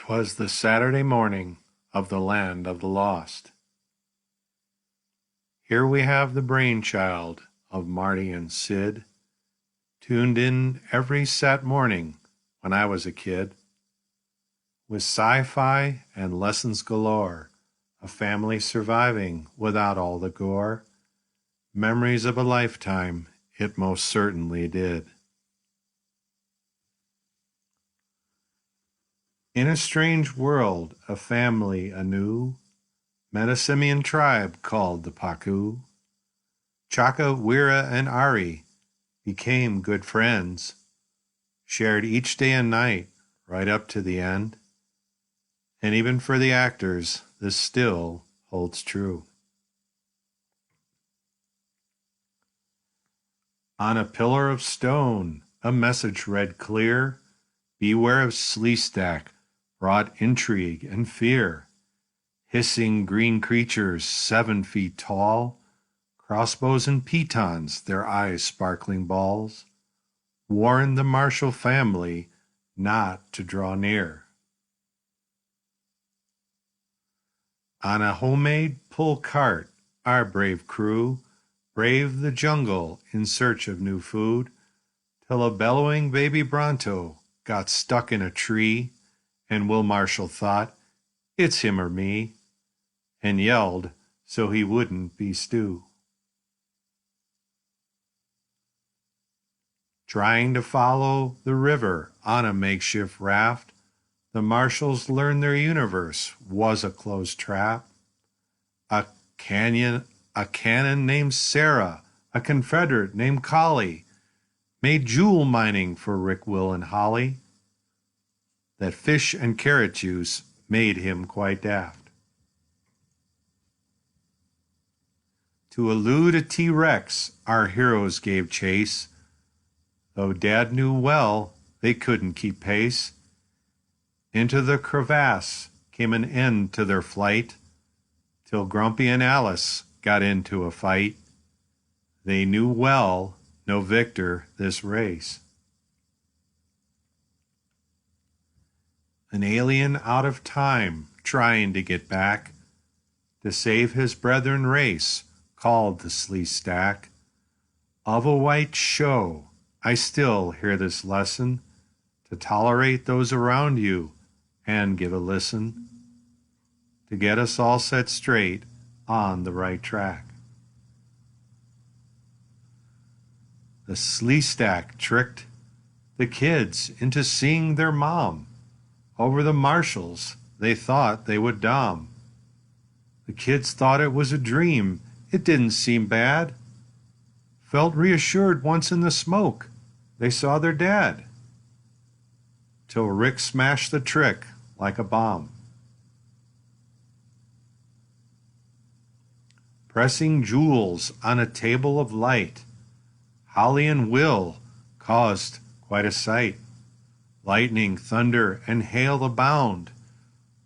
'Twas the Saturday morning of the land of the lost. Here we have the brainchild of Marty and Sid, tuned in every Sat morning when I was a kid, with sci-fi and lessons galore, a family surviving without all the gore, memories of a lifetime it most certainly did. In a strange world, a family anew met a simian tribe called the Paku. Chaka, Wira, and Ari became good friends, shared each day and night right up to the end. And even for the actors, this still holds true. On a pillar of stone, a message read clear, "Beware of Sleestack, wrought intrigue and fear. Hissing green creatures 7 feet tall, crossbows and pitons, their eyes sparkling balls, warned the Marshall family not to draw near." On a homemade pull cart, our brave crew braved the jungle in search of new food, till a bellowing baby Bronto got stuck in a tree, and Will Marshall thought, "It's him or me," and yelled so he wouldn't be stew. Trying to follow the river on a makeshift raft, the Marshalls learned their universe was a closed trap. A cannon named Sarah, a Confederate named Collie, made jewel mining for Rick, Will, and Holly. That fish and carrot juice made him quite daft. To elude a T-Rex, our heroes gave chase, though Dad knew well they couldn't keep pace. Into the crevasse came an end to their flight, till Grumpy and Alice got into a fight. They knew well no victor this race. An alien out of time trying to get back to save his brethren race called the Sleestack. Of a white show, I still hear this lesson, to tolerate those around you and give a listen, to get us all set straight on the right track. The Sleestack tricked the kids into seeing their mom. Over the Marshalls they thought they would dom. The kids thought it was a dream, it didn't seem bad. Felt reassured once in the smoke, they saw their dad. Till Rick smashed the trick like a bomb. Pressing jewels on a table of light, Holly and Will caused quite a sight. Lightning, thunder, and hail abound,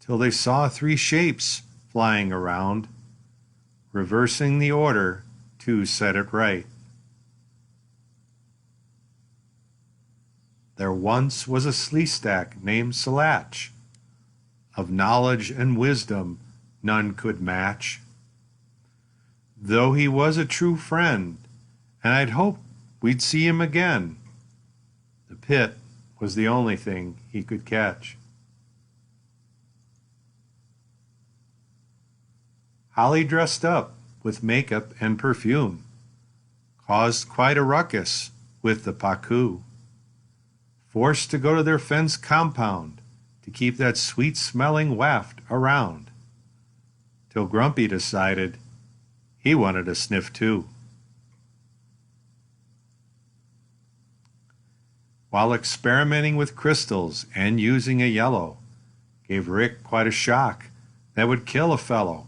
till they saw 3 shapes flying around, reversing the order to set it right. There once was a Sleestack named Salatch, of knowledge and wisdom none could match. Though he was a true friend, and I'd hoped we'd see him again, the pit was the only thing he could catch. Holly dressed up with makeup and perfume, caused quite a ruckus with the Paku, forced to go to their fence compound to keep that sweet-smelling waft around, till Grumpy decided he wanted a sniff too. While experimenting with crystals and using a yellow, gave Rick quite a shock that would kill a fellow.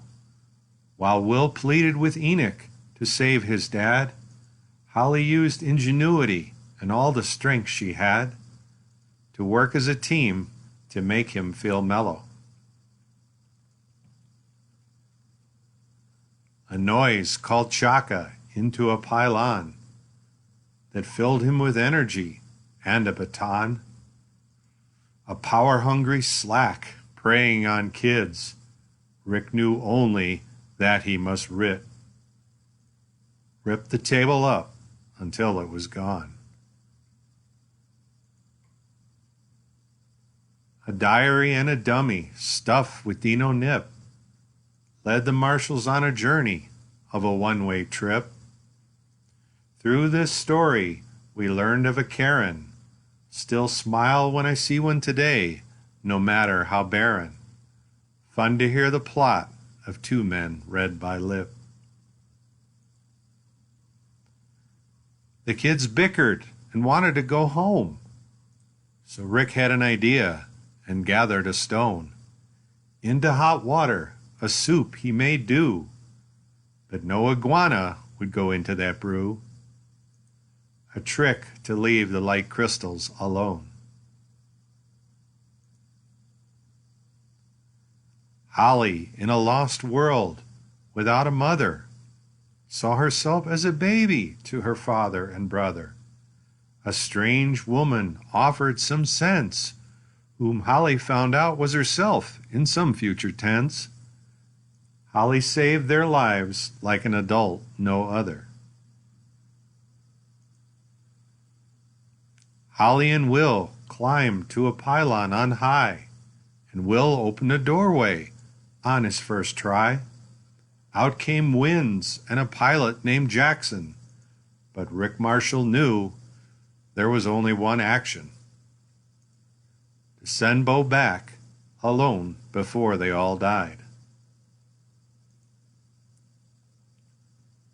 While Will pleaded with Enoch to save his dad, Holly used ingenuity and all the strength she had to work as a team to make him feel mellow. A noise called Chaka into a pylon that filled him with energy and a baton. A power-hungry slack preying on kids. Rick knew only that he must rip the table up until it was gone. A diary and a dummy stuffed with Dino Nip led the marshals on a journey of a one-way trip. Through this story, we learned of a Karen. Still smile when I see one today, no matter how barren. Fun to hear the plot of two men read by lip. The kids bickered and wanted to go home. So Rick had an idea and gathered a stone. Into hot water a soup he made do, but no iguana would go into that brew. A trick to leave the light crystals alone. Holly, in a lost world without a mother, saw herself as a baby to her father and brother. A strange woman offered some sense, whom Holly found out was herself in some future tense. Holly saved their lives like an adult no other. Holly and Will climbed to a pylon on high, and Will opened a doorway on his first try. Out came winds and a pilot named Jackson, but Rick Marshall knew there was only one action: to send Bo back alone before they all died.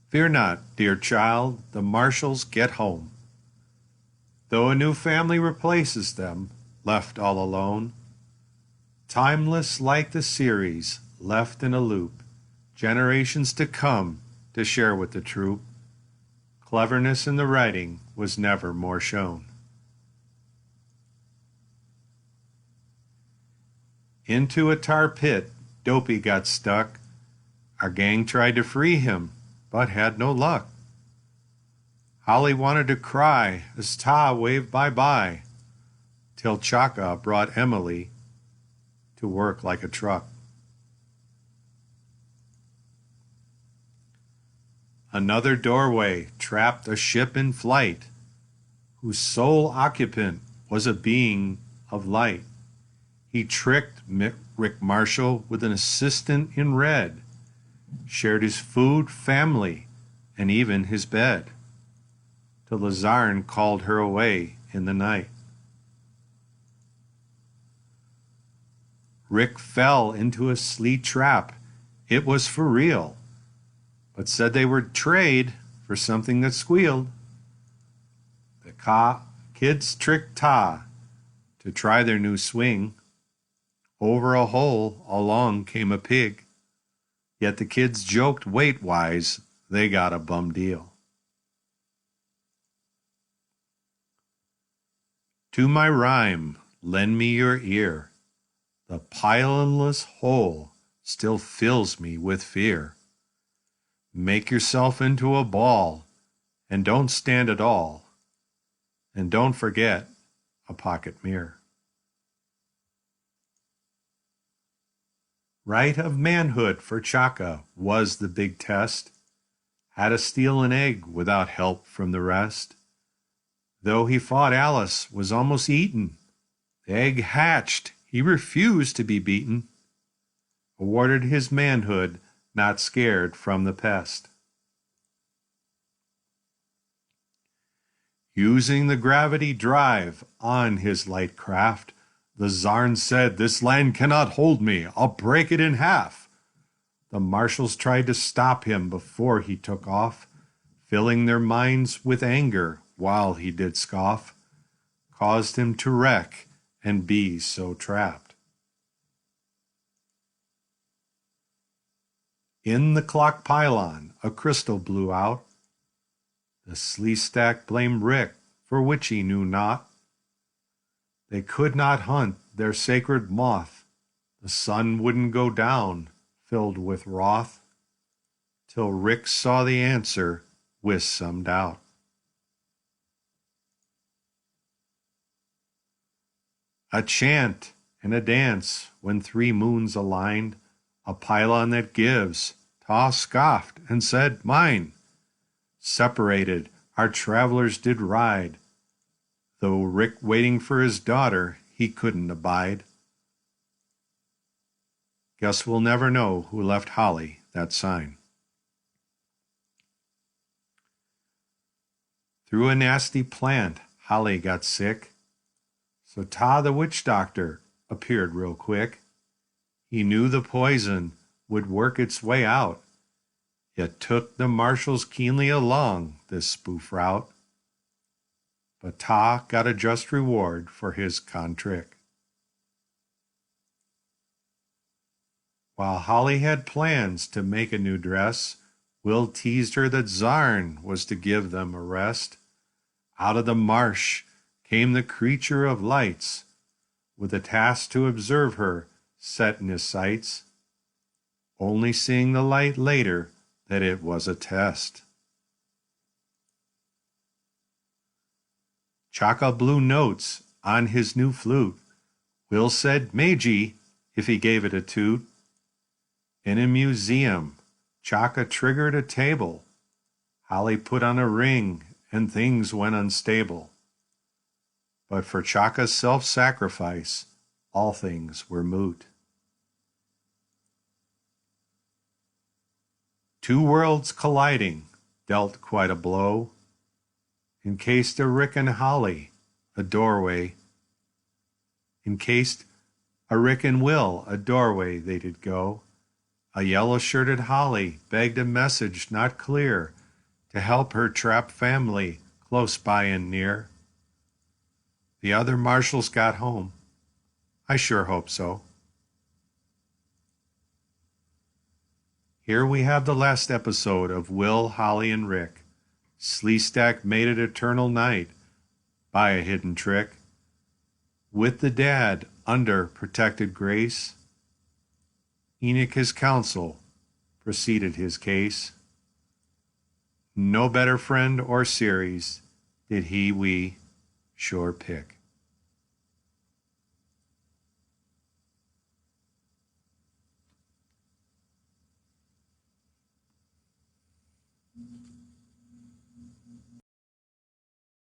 Fear not, dear child, the marshals get home. Though a new family replaces them, left all alone. Timeless like the series, left in a loop, generations to come to share with the troop. Cleverness in the writing was never more shown. Into a tar pit, Dopey got stuck. Our gang tried to free him, but had no luck. Holly wanted to cry as Ta waved bye-bye, till Chaka brought Emily to work like a truck. Another doorway trapped a ship in flight, whose sole occupant was a being of light. He tricked Rick Marshall with an assistant in red, shared his food, family, and even his bed, till the Zarn called her away in the night. Rick fell into a sleet trap. It was for real, but said they would trade for something that squealed. The kids tricked Ta to try their new swing. Over a hole along came a pig, yet the kids joked weight-wise they got a bum deal. To my rhyme, lend me your ear. The pilonless hole still fills me with fear. Make yourself into a ball, and don't stand at all. And don't forget a pocket mirror. Right of manhood for Chaka was the big test. Had to steal an egg without help from the rest. Though he fought Alice, was almost eaten. The egg hatched, he refused to be beaten. Awarded his manhood, not scared from the pest. Using the gravity drive on his light craft, the Zarn said, "This land cannot hold me, I'll break it in half." The marshals tried to stop him before he took off, filling their minds with anger while he did scoff, caused him to wreck and be so trapped. In the clock pylon, a crystal blew out. The Sleestack blamed Rick for which he knew not. They could not hunt their sacred moth. The sun wouldn't go down, filled with wrath, till Rick saw the answer with some doubt. A chant and a dance when 3 moons aligned, a pylon that gives. Ta scoffed and said, "Mine." Separated, our travelers did ride, though Rick waiting for his daughter, he couldn't abide. Guess we'll never know who left Holly that sign. Through a nasty plant, Holly got sick, so Ta the witch doctor appeared real quick. He knew the poison would work its way out, yet took the marshals keenly along this spoof route. But Ta got a just reward for his con trick. While Holly had plans to make a new dress, Will teased her that Zarn was to give them a rest. Out of the marsh came the creature of lights, with a task to observe her set in his sights, only seeing the light later that it was a test. Chaka blew notes on his new flute. Will said "Meiji" if he gave it a toot. In a museum, Chaka triggered a table. Holly put on a ring and things went unstable. But for Chaka's self-sacrifice, all things were moot. 2 worlds colliding dealt quite a blow. Encased a Rick and Holly, a doorway. Encased a Rick and Will, a doorway they did go. A yellow-shirted Holly begged a message not clear to help her trapped family close by and near. The other marshals got home. I sure hope so. Here we have the last episode of Will, Holly, and Rick. Sleestack made it eternal night by a hidden trick. With the dad under protected grace, Enoch, his counsel, proceeded his case. No better friend or series did we sure pick.